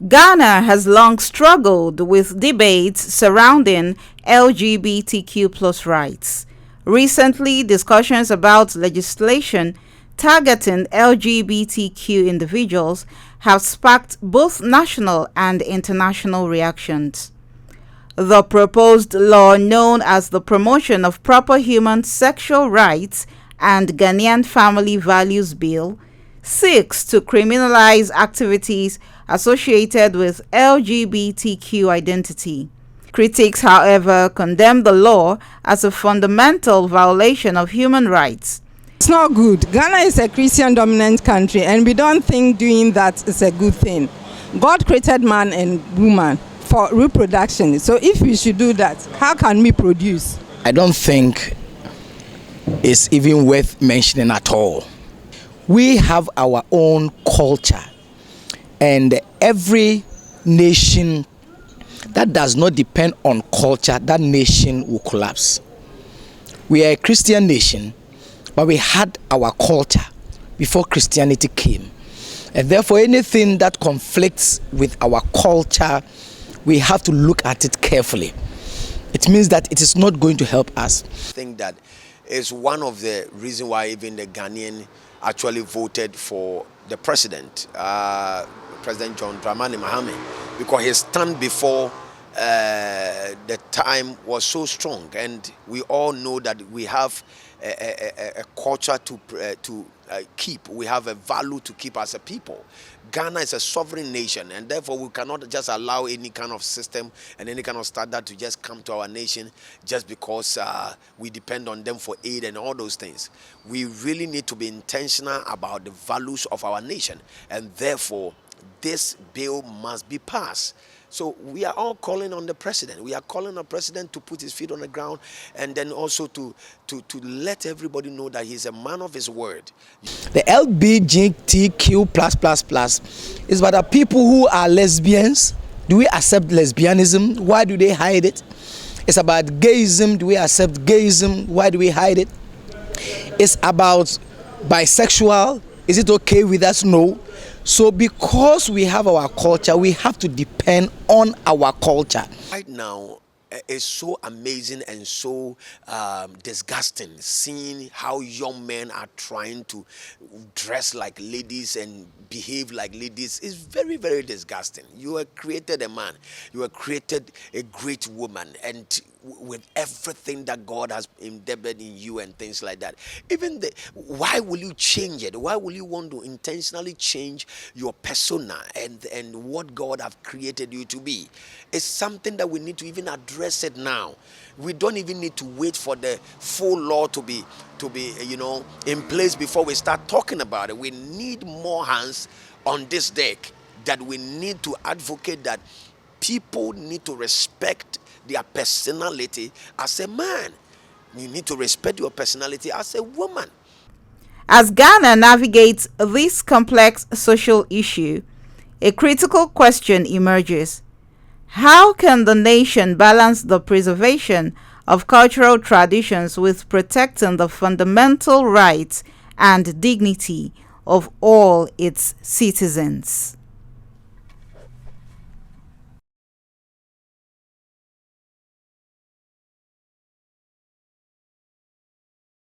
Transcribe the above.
Ghana has long struggled with debates surrounding LGBTQ plus rights. Recently, discussions about legislation targeting LGBTQ individuals have sparked both national and international reactions. The proposed law, known as the Promotion of Proper Human Sexual Rights and Ghanaian Family Values Bill, seeks to criminalize activities associated with LGBTQ identity. Critics, however, condemn the law as a fundamental violation of human rights. It's not good. Ghana is a Christian dominant country, and we don't think doing that is a good thing. God created man and woman for reproduction. So if we should do that, how can we produce? I don't think it's even worth mentioning at all. We have our own culture, and every nation that does not depend on culture, that nation will collapse. We are a Christian nation, but we had our culture before Christianity came. And therefore, anything that conflicts with our culture, we have to look at it carefully. It means that it is not going to help us. I think that is one of the reasons why even the Ghanaian actually voted for the president, President John Dramani Mahama, because his stand before the time was so strong, and we all know that we have a culture to keep. We have a value to keep as a people. Ghana is a sovereign nation, and therefore we cannot just allow any kind of system and any kind of standard to just come to our nation just because we depend on them for aid and all those things. We really need to be intentional about the values of our nation, and therefore this bill must be passed. So we are all calling on the president. We are calling on the president to put his feet on the ground, and then also to let everybody know that he's a man of his word. The LGBTQ is about the people who are lesbians. Do we accept lesbianism? Why do they hide it? It's about gayism. Do we accept gayism? Why do we hide it? It's about bisexual. Is it okay with us? No. So because we have our culture, we have to depend on our culture. Right now, it's so amazing and so disgusting seeing how young men are trying to dress like ladies and behave like ladies. It's very, very disgusting. You were created a man. You were created a great woman, and with everything that God has embedded in you and things like that. Even why will you change it? Why will you want to intentionally change your persona and what God have created you to be? It's something that we need to even address it now. We don't even need to wait for the full law to be in place before we start talking about it. We need more hands on this deck, that we need to advocate that people need to respect their personality as a man. You need to respect your personality as a woman. As Ghana navigates this complex social issue, a critical question emerges. How can the nation balance the preservation of cultural traditions with protecting the fundamental rights and dignity of all its citizens?